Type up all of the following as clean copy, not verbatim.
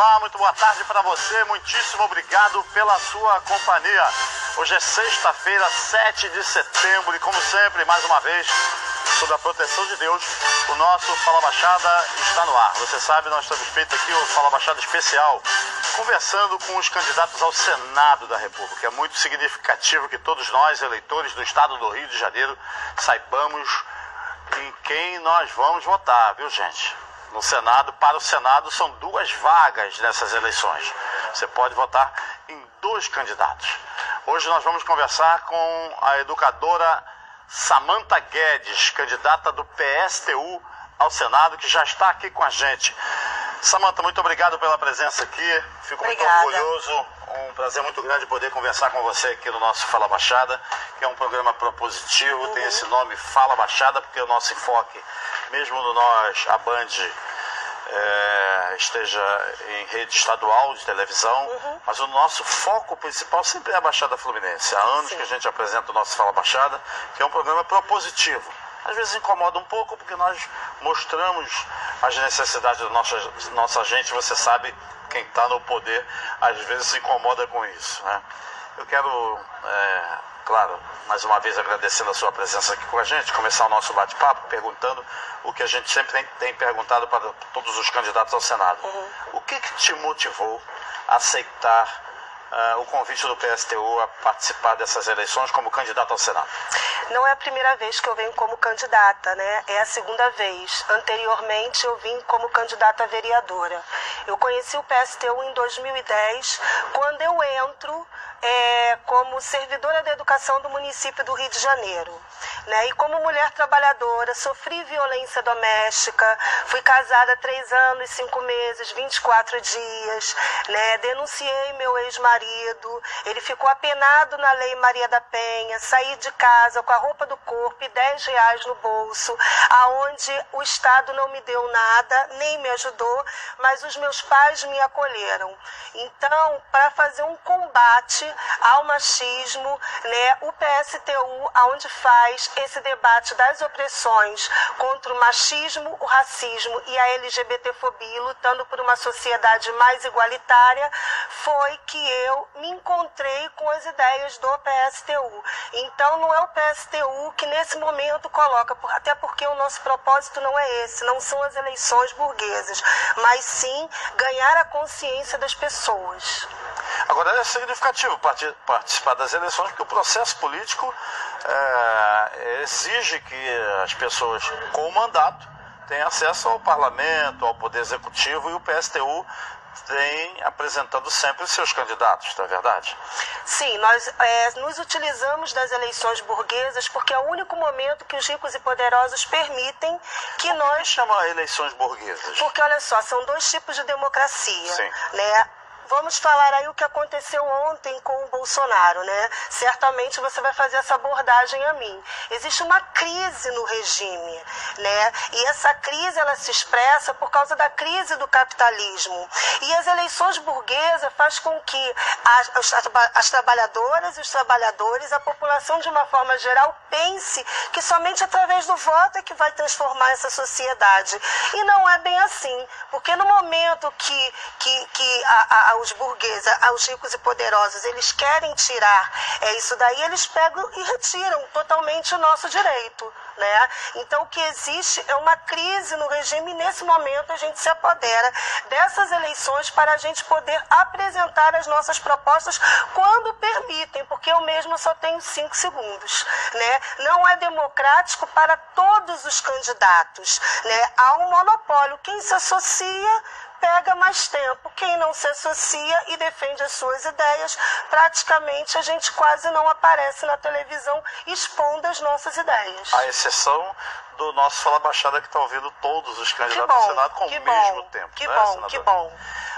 Olá, muito boa tarde para você, muitíssimo obrigado pela sua companhia. Hoje é sexta-feira, 7 de setembro e como sempre, mais uma vez, sob a proteção de Deus, o nosso Fala Baixada está no ar. Você sabe, nós temos feito aqui o Fala Baixada especial, conversando com os candidatos ao Senado da República. É muito significativo que todos nós, eleitores do estado do Rio de Janeiro, saibamos em quem nós vamos votar, viu, gente? No Senado, para o Senado, são 2 vagas nessas eleições. Você pode votar em 2 candidatos. Hoje nós vamos conversar com a educadora Samantha Guedes, candidata do PSTU ao Senado, que já está aqui com a gente. Samantha, muito obrigado pela presença aqui. Fico muito orgulhoso. Um prazer muito grande poder conversar com você aqui no nosso Fala Baixada, que é um programa propositivo, tem esse nome Fala Baixada, porque o nosso enfoque, mesmo no nós, a Band, esteja em rede estadual de televisão, mas o nosso foco principal sempre é a Baixada Fluminense. Há anos que a gente apresenta o nosso Fala Baixada, que é um programa propositivo. Às vezes incomoda um pouco, porque nós mostramos as necessidades da nossa gente. Você sabe, quem está no poder, às vezes se incomoda com isso, né? Eu quero, claro, mais uma vez agradecendo a sua presença aqui com a gente, começar o nosso bate-papo perguntando o que a gente sempre tem perguntado para todos os candidatos ao Senado. O que te motivou a aceitar o convite do PSTU a participar dessas eleições como candidato ao Senado? Não é a primeira vez que eu venho como candidata, né? É a segunda vez. Anteriormente eu vim como candidata a vereadora. Eu conheci o PSTU em 2010, quando eu entro como servidora da educação do município do Rio de Janeiro, né? E como mulher trabalhadora, sofri violência doméstica, fui casada há 3 anos, 5 meses, 24 dias, né? Denunciei meu ex-marido, ele ficou apenado na Lei Maria da Penha, saí de casa com a roupa do corpo e R$10 no bolso, aonde o Estado não me deu nada, nem me ajudou, mas os meus pais me acolheram. Então, para fazer um combate ao machismo, né, o PSTU, aonde faz esse debate das opressões contra o machismo, o racismo e a LGBTfobia, lutando por uma sociedade mais igualitária, foi que eu me encontrei com as ideias do PSTU. Então, não é o PSTU que nesse momento coloca, até porque o nosso propósito não é esse, não são as eleições burguesas, mas sim ganhar a consciência das pessoas. Agora, é significativo participar das eleições, porque o processo político exige que as pessoas com o mandato tenham acesso ao parlamento, ao poder executivo, e o PSTU vem apresentando sempre os seus candidatos, não é verdade? Sim, nós nos utilizamos das eleições burguesas porque é o único momento que os ricos e poderosos permitem que nós... Por que chama eleições burguesas? Porque, olha só, são 2 tipos de democracia, Sim. né? Vamos falar aí o que aconteceu ontem com o Bolsonaro, né? Certamente você vai fazer essa abordagem a mim. Existe uma crise no regime, né? E essa crise, ela se expressa por causa da crise do capitalismo. E as eleições burguesas faz com que as trabalhadoras e os trabalhadores, a população de uma forma geral, pense que somente através do voto é que vai transformar essa sociedade. E não é bem assim, porque no momento que os burgueses, os ricos e poderosos, eles querem tirar isso daí, eles pegam e retiram totalmente o nosso direito, né? Então, o que existe é uma crise no regime e, nesse momento, a gente se apodera dessas eleições para a gente poder apresentar as nossas propostas quando permitem, porque eu mesma só tenho 5 segundos, né? Não é democrático para todos os candidatos, né? Há um monopólio. Quem se associa pega mais tempo. Quem não se associa e defende as suas ideias, praticamente a gente quase não aparece na televisão expondo as nossas ideias. A exceção do nosso Fala Baixada, que está ouvindo todos os candidatos ao Senado com o mesmo tempo. Que né, bom, senador? que bom.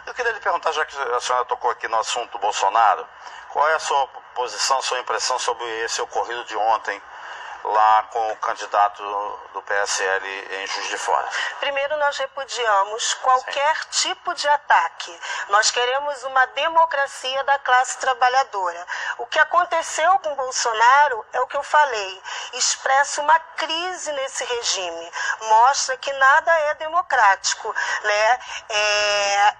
Eu queria lhe perguntar, já que a senhora tocou aqui no assunto Bolsonaro, qual é a sua posição, sua impressão sobre esse ocorrido de ontem, lá com o candidato do PSL em Juiz de Fora? Primeiro, nós repudiamos qualquer tipo de ataque. Nós queremos uma democracia da classe trabalhadora. O que aconteceu com Bolsonaro é o que eu falei. Expressa uma crise nesse regime. Mostra que nada é democrático, né?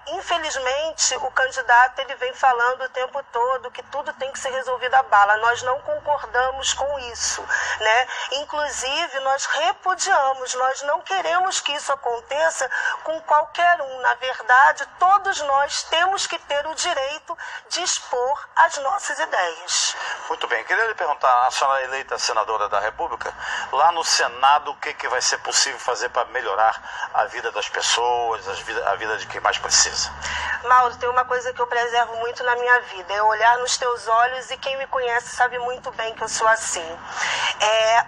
Infelizmente, o candidato ele vem falando o tempo todo que tudo tem que ser resolvido à bala. Nós não concordamos com isso, né? Inclusive, nós repudiamos, nós não queremos que isso aconteça com qualquer um. Na verdade, todos nós temos que ter o direito de expor as nossas ideias. Muito bem. Queria lhe perguntar, a senhora é eleita senadora da República, lá no Senado, o que vai ser possível fazer para melhorar a vida das pessoas, a vida de quem mais precisa? Mauro, tem uma coisa que eu preservo muito na minha vida, é olhar nos teus olhos, e quem me conhece sabe muito bem que eu sou assim.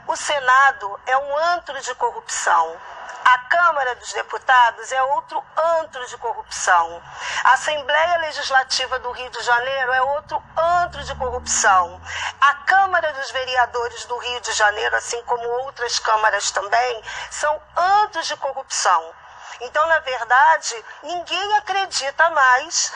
O Senado é um antro de corrupção. A Câmara dos Deputados é outro antro de corrupção. A Assembleia Legislativa do Rio de Janeiro é outro antro de corrupção. A Câmara dos Vereadores do Rio de Janeiro, assim como outras câmaras também, são antros de corrupção. Então, na verdade, ninguém acredita mais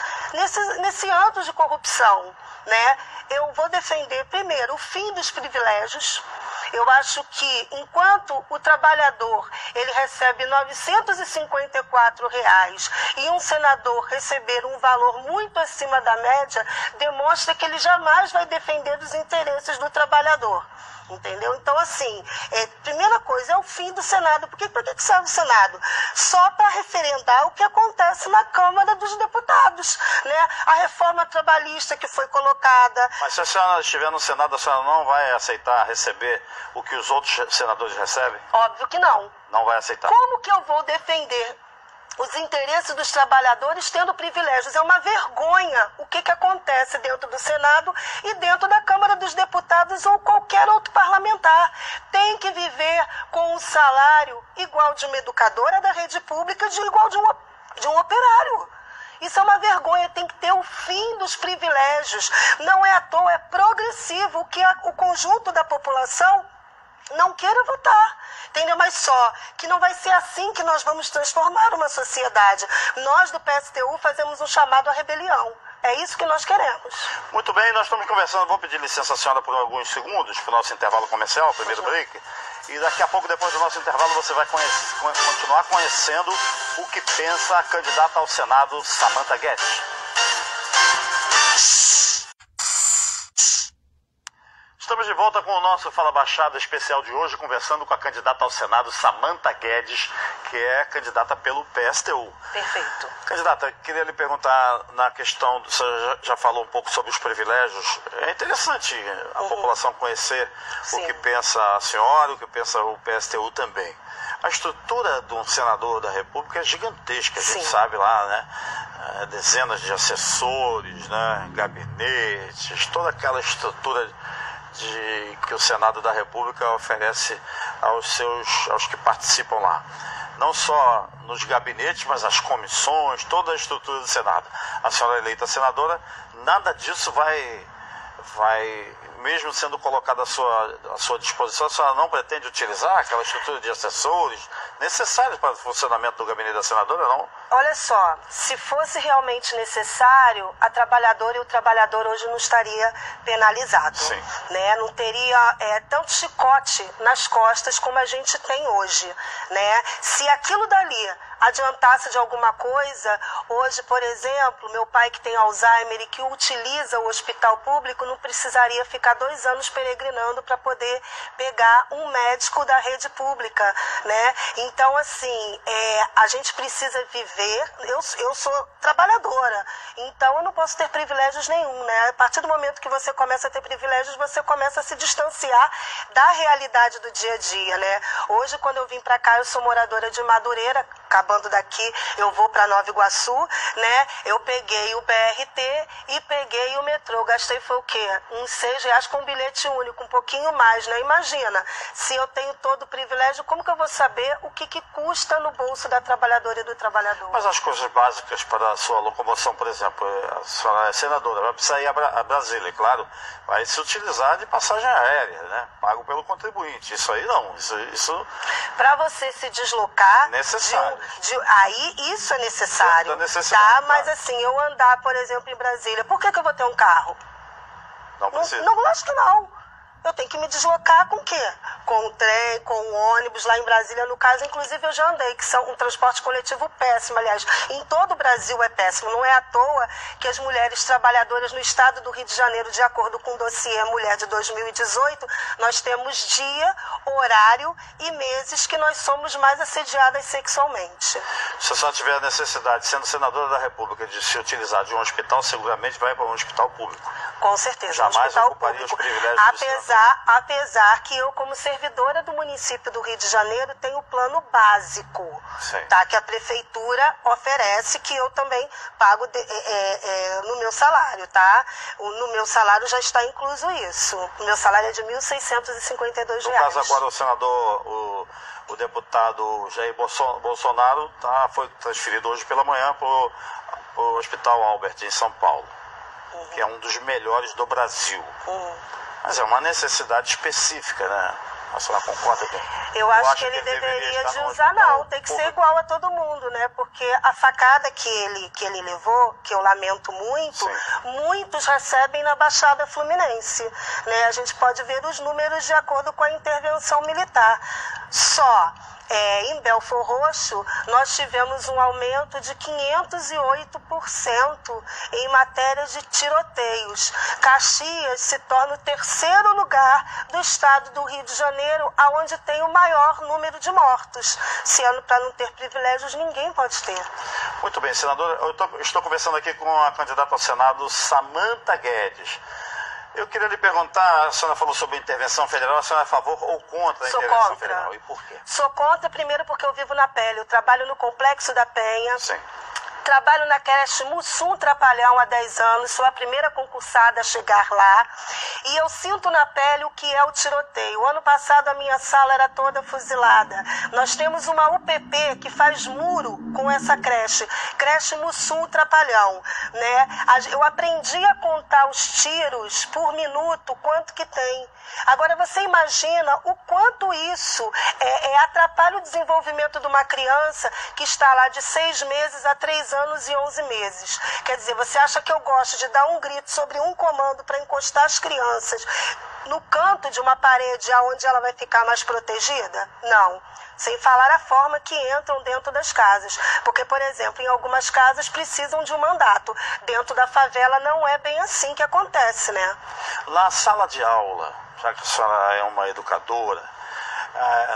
nesse antro de corrupção, né? Eu vou defender, primeiro, o fim dos privilégios. Eu acho que, enquanto o trabalhador ele recebe R$ 954 e um senador receber um valor muito acima da média, demonstra que ele jamais vai defender os interesses do trabalhador. Entendeu? Então, assim, primeira coisa é o fim do Senado. Por que serve o Senado? Só para referendar o que acontece na Câmara dos Deputados, né? A reforma trabalhista que foi colocada. Mas se a senhora estiver no Senado, a senhora não vai aceitar receber o que os outros senadores recebem? Óbvio que não. Não vai aceitar. Como que eu vou defender os interesses dos trabalhadores tendo privilégios? É uma vergonha o que acontece dentro do Senado e dentro da Câmara dos Deputados ou qualquer outro parlamentar. Tem que viver com um salário igual de uma educadora da rede pública, igual de um operário. Isso é uma vergonha, tem que ter o fim dos privilégios. Não é à toa, é progressivo o que o conjunto da população não queira votar, entendeu? Mas só que não vai ser assim que nós vamos transformar uma sociedade. Nós do PSTU fazemos um chamado à rebelião. É isso que nós queremos. Muito bem, nós estamos conversando. Vou pedir licença à senhora por alguns segundos para o nosso intervalo comercial, o primeiro break. E daqui a pouco, depois do nosso intervalo, você vai continuar conhecendo o que pensa a candidata ao Senado, Samantha Guedes. Estamos de volta com o nosso Fala Baixada especial de hoje, conversando com a candidata ao Senado, Samantha Guedes, que é candidata pelo PSTU. Perfeito. Candidata, queria lhe perguntar na questão, você já falou um pouco sobre os privilégios. É interessante a população conhecer o que pensa a senhora, o que pensa o PSTU também. A estrutura de um senador da República é gigantesca, a gente sabe lá, né? Dezenas de assessores, né? Gabinetes, toda aquela estrutura que o Senado da República oferece aos que participam lá. Não só nos gabinetes, mas as comissões, toda a estrutura do Senado. A senhora é eleita senadora, nada disso vai mesmo sendo colocado à sua disposição, a senhora não pretende utilizar aquela estrutura de assessores necessários para o funcionamento do gabinete da senadora, não? Olha só, se fosse realmente necessário, a trabalhadora e o trabalhador hoje não estaria penalizado. Sim. Né? Não teria tanto chicote nas costas como a gente tem hoje. Né? Se aquilo dali adiantasse de alguma coisa, hoje, por exemplo, meu pai que tem Alzheimer e que utiliza o hospital público não precisaria ficar 2 anos peregrinando para poder pegar um médico da rede pública, né? Então, assim, a gente precisa viver, eu sou trabalhadora, então eu não posso ter privilégios nenhum, né? A partir do momento que você começa a ter privilégios, você começa a se distanciar da realidade do dia a dia, né? Hoje, quando eu vim para cá, eu sou moradora de Madureira, acabando daqui, eu vou para Nova Iguaçu, né? Eu peguei o BRT e peguei o metrô. Gastei foi o quê? Uns R$6 com um bilhete único, um pouquinho mais, né? Imagina, se eu tenho todo o privilégio, como que eu vou saber o que custa no bolso da trabalhadora e do trabalhador. Mas as coisas básicas para a sua locomoção, por exemplo, a senhora é senadora, vai precisar ir a Brasília, claro, vai se utilizar de passagem aérea, né? Pago pelo contribuinte. Isso aí não, isso... Para você se deslocar... Necessário. Aí isso é necessário, tá? Mas assim, eu andar, por exemplo, em Brasília, por que eu vou ter um carro? Não precisa. Não, acho que não. Eu tenho que me deslocar com o quê? Com o trem, com o ônibus, lá em Brasília, no caso, inclusive eu já andei, que são um transporte coletivo péssimo, aliás, em todo o Brasil é péssimo, não é à toa que as mulheres trabalhadoras no estado do Rio de Janeiro, de acordo com o dossiê Mulher de 2018, nós temos dia, horário e meses que nós somos mais assediadas sexualmente. Se a senhora tiver a necessidade, sendo senadora da República, de se utilizar de um hospital, seguramente vai para um hospital público. Com certeza, jamais um hospital ocuparia público. os privilégios do senador. Apesar que eu, como servidora do município do Rio de Janeiro, tenho o plano básico, tá? Que a prefeitura oferece, que eu também pago no meu salário, tá? No meu salário já está incluso isso. O meu salário é de R$ 1.652. No caso agora o senador, o deputado Jair Bolsonaro foi transferido hoje pela manhã para o Hospital Albert, em São Paulo, que é um dos melhores do Brasil. Mas é uma necessidade específica, né? A senhora concorda com isso? Eu acho que ele deveria de usar, não. Tem que ser igual a todo mundo, né? Porque a facada que ele levou, que eu lamento muito, muitos recebem na Baixada Fluminense, né? A gente pode ver os números de acordo com a intervenção militar. Só em Belford Roxo, nós tivemos um aumento de 508% em matéria de tiroteios. Caxias se torna o terceiro lugar do estado do Rio de Janeiro, onde tem o maior número de mortos. Sendo para não ter privilégios, ninguém pode ter. Muito bem, senadora, eu estou conversando aqui com a candidata ao Senado, Samantha Guedes. Eu queria lhe perguntar, a senhora falou sobre a intervenção federal, a senhora é a favor ou contra a intervenção federal? E por quê? Sou contra, primeiro porque eu vivo na pele, eu trabalho no Complexo da Penha. Sim. Trabalho na creche Mussum Trapalhão há 10 anos, sou a primeira concursada a chegar lá. E eu sinto na pele o que é o tiroteio. O ano passado a minha sala era toda fuzilada. Nós temos uma UPP que faz muro com essa creche. Creche Mussum Trapalhão, né? Eu aprendi a contar os tiros por minuto, quanto que tem. Agora você imagina o quanto isso atrapalha o desenvolvimento de uma criança que está lá de 6 meses a 3 anos e 11 meses. Quer dizer, você acha que eu gosto de dar um grito sobre um comando para encostar as crianças no canto de uma parede onde ela vai ficar mais protegida? Não. Sem falar a forma que entram dentro das casas. Porque, por exemplo, em algumas casas precisam de um mandato. Dentro da favela não é bem assim que acontece, né? Na sala de aula, já que a senhora é uma educadora,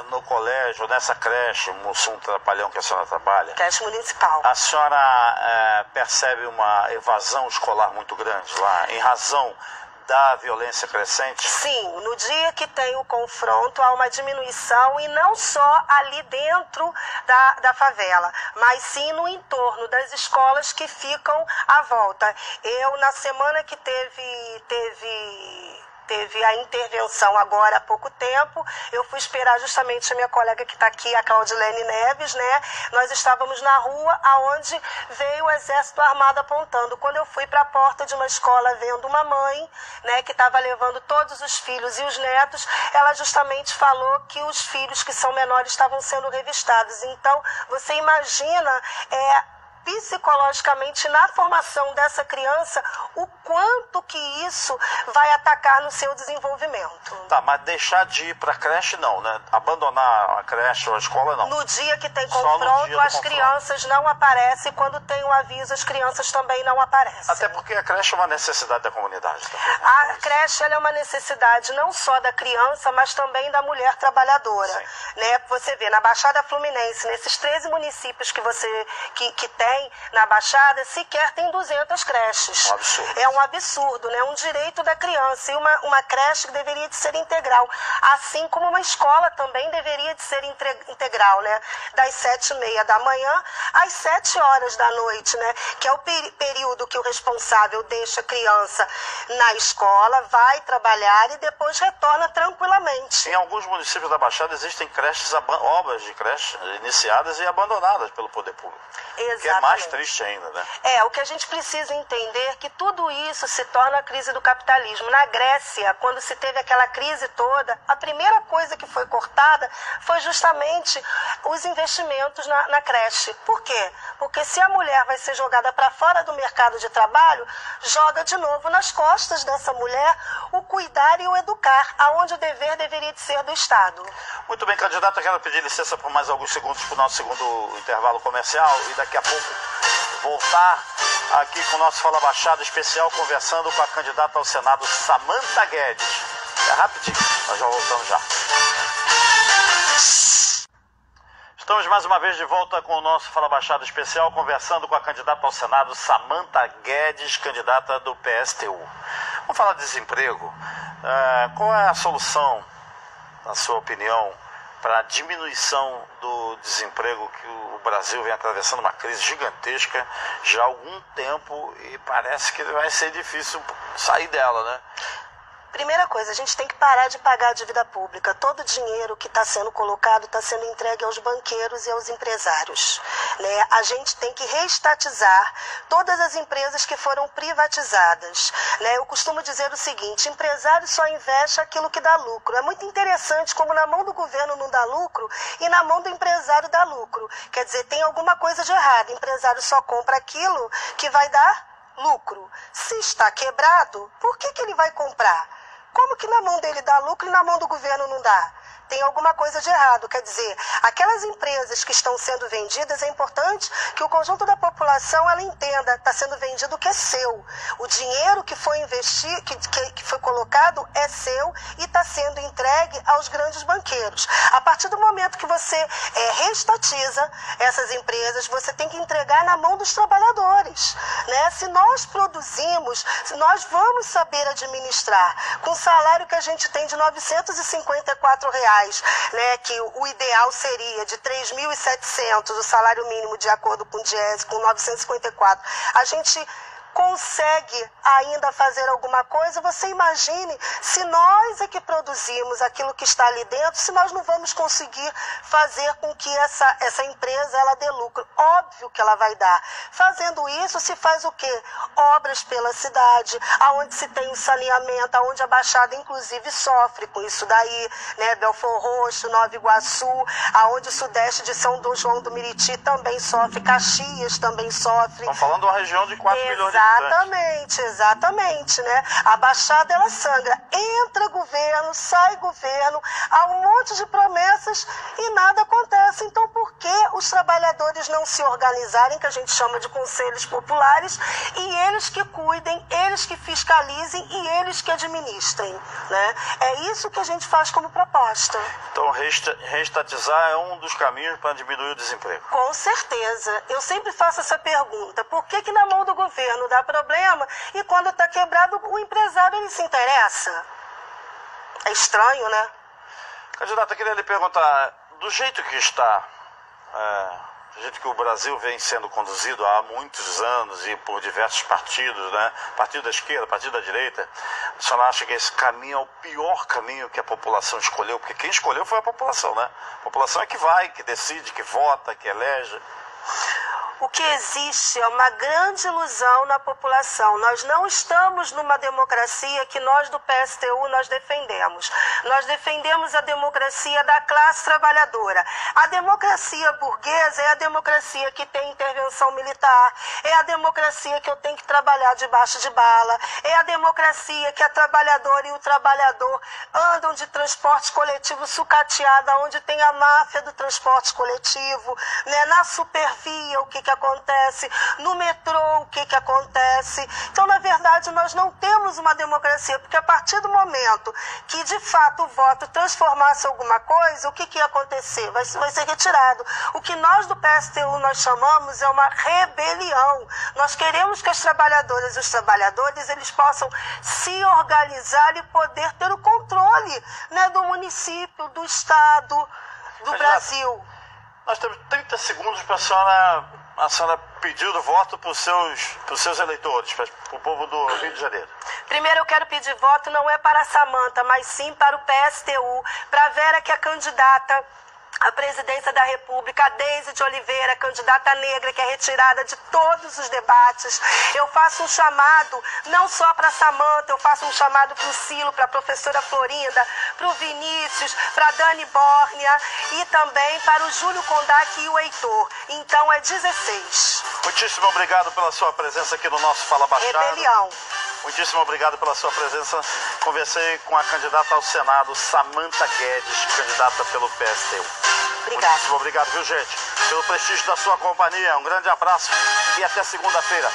no colégio, nessa creche, Mussum Trapalhão que a senhora trabalha... Creche municipal. A senhora percebe uma evasão escolar muito grande lá, em razão da violência crescente? Sim, no dia que tem o confronto há uma diminuição, e não só ali dentro da favela, mas sim no entorno das escolas que ficam à volta. Eu, na semana que teve a intervenção agora há pouco tempo, eu fui esperar justamente a minha colega que está aqui, a Claudilene Neves, né? Nós estávamos na rua aonde veio o Exército Armado apontando. Quando eu fui para a porta de uma escola vendo uma mãe, né, que estava levando todos os filhos e os netos, ela justamente falou que os filhos que são menores estavam sendo revistados. Então, você imagina psicologicamente na formação dessa criança o quanto que isso vai atacar no seu desenvolvimento. Tá, mas deixar de ir para a creche não, né? Abandonar a creche ou a escola não. No dia que tem confronto, as crianças não aparecem, quando tem o aviso as crianças também não aparecem. Até porque a creche é uma necessidade da comunidade. A creche é uma necessidade não só da criança, mas também da mulher trabalhadora. Né? Você vê, na Baixada Fluminense, nesses 13 municípios que tem, tem na Baixada sequer tem 200 creches. Um absurdo. É um absurdo, né? Um direito da criança. E uma creche que deveria de ser integral. Assim como uma escola também deveria de ser integral, né? Das 7h30 da manhã às 7 horas da noite, né? Que é o período que o responsável deixa a criança na escola, vai trabalhar e depois retorna tranquilamente. Em alguns municípios da Baixada existem creches, obras de creches iniciadas e abandonadas pelo poder público. Exatamente. Que é mais triste ainda, né? O que a gente precisa entender é que tudo isso se torna a crise do capitalismo. Na Grécia, quando se teve aquela crise toda, a primeira coisa que foi cortada foi justamente os investimentos na creche. Por quê? Porque se a mulher vai ser jogada para fora do mercado de trabalho, joga de novo nas costas dessa mulher o cuidar e o educar, aonde o dever deveria de ser do Estado. Muito bem, candidata, quero pedir licença por mais alguns segundos para o nosso segundo intervalo comercial e daqui a pouco voltar aqui com o nosso Fala Baixada especial conversando com a candidata ao Senado, Samantha Guedes. É rapidinho, nós já voltamos já. Estamos mais uma vez de volta com o nosso Fala Baixada especial, conversando com a candidata ao Senado, Samantha Guedes, candidata do PSTU. Vamos falar de desemprego. Qual é a solução, na sua opinião, para a diminuição do desemprego que o Brasil vem atravessando uma crise gigantesca já há algum tempo e parece que vai ser difícil sair dela, né? Primeira coisa, a gente tem que parar de pagar a dívida pública. Todo o dinheiro que está sendo colocado está sendo entregue aos banqueiros e aos empresários, né? A gente tem que reestatizar todas as empresas que foram privatizadas, né? Eu costumo dizer o seguinte, empresário só investe aquilo que dá lucro. É muito interessante como na mão do governo não dá lucro e na mão do empresário dá lucro. Quer dizer, tem alguma coisa de errado. O empresário só compra aquilo que vai dar lucro. Se está quebrado, por que ele vai comprar? Como que na mão dele dá lucro e na mão do governo não dá? Tem alguma coisa de errado. Quer dizer, aquelas empresas que estão sendo vendidas, é importante que o conjunto da população ela entenda, está sendo vendido o que é seu. O dinheiro que foi investido, que foi colocado é seu e está sendo entregue aos grandes banqueiros. A partir do momento que você reestatiza essas empresas, você tem que entregar na mão dos trabalhadores, né? Se nós produzimos, se nós vamos saber administrar com o salário que a gente tem de R$ 954, né, que o ideal seria de 3.700, o salário mínimo de acordo com o Diese, com 954. A gente consegue ainda fazer alguma coisa, você imagine se nós é que produzimos aquilo que está ali dentro, se nós não vamos conseguir fazer com que essa empresa ela dê lucro. Óbvio que ela vai dar. Fazendo isso, se faz o quê? Obras pela cidade, aonde se tem o saneamento, aonde a Baixada inclusive sofre com isso daí, né? Belford Roxo, Nova Iguaçu, aonde o sudeste de São João do Meriti também sofre, Caxias também sofre. Estamos falando de uma região de 4 milhões de Exatamente, né? A Baixada, ela sangra. Entra governo, sai governo, há um monte de promessas e nada acontece. Então, por que os trabalhadores não se organizarem, que a gente chama de conselhos populares, e eles que cuidem, eles que fiscalizem e eles que administrem, né? É isso que a gente faz como proposta. Então, reestatizar é um dos caminhos para diminuir o desemprego. Com certeza. Eu sempre faço essa pergunta. Por que na mão do governo dá problema e quando está quebrado o empresário ele se interessa? É estranho, né? Candidata, eu queria lhe perguntar, do jeito que está, do jeito que o Brasil vem sendo conduzido há muitos anos e por diversos partidos, né? Partido da esquerda, partido da direita, a senhora acha que esse caminho é o pior caminho que a população escolheu? Porque quem escolheu foi a população, né? A população é que vai, que decide, que vota, que elege. O que existe é uma grande ilusão na população. Nós não estamos numa democracia que nós do PSTU nós defendemos. Nós defendemos a democracia da classe trabalhadora. A democracia burguesa é a democracia que tem intervenção militar, é a democracia que eu tenho que trabalhar debaixo de bala, é a democracia que a trabalhadora e o trabalhador andam de transporte coletivo sucateado, onde tem a máfia do transporte coletivo, né? Na supervia, o que que acontece, no metrô o que acontece. Então, na verdade, nós não temos uma democracia, porque a partir do momento que, de fato, o voto transformasse alguma coisa, o que ia acontecer? Vai ser retirado. O que nós do PSTU nós chamamos é uma rebelião. Nós queremos que as trabalhadoras e os trabalhadores eles possam se organizar e poder ter o controle, né, do município, do estado, do Brasil. Nós temos 30 segundos para a senhora pedir o voto para os seus eleitores, para o povo do Rio de Janeiro. Primeiro eu quero pedir voto não é para a Samanta, mas sim para o PSTU, para a Vera, que é candidata à presidência da República, a Deise de Oliveira, candidata negra, que é retirada de todos os debates. Eu faço um chamado, não só para a Samanta, eu faço um chamado para o Cilo, para a professora Florinda, para o Vinícius, para a Dani Bórnia e também para o Júlio Kondak e o Heitor. Então é 16. Muitíssimo obrigado pela sua presença aqui no nosso Fala Baixada. Rebelião. Muitíssimo obrigado pela sua presença. Conversei com a candidata ao Senado, Samanta Guedes, candidata pelo PSTU. Obrigada. Muitíssimo obrigado, viu, gente? Pelo prestígio da sua companhia. Um grande abraço e até segunda-feira.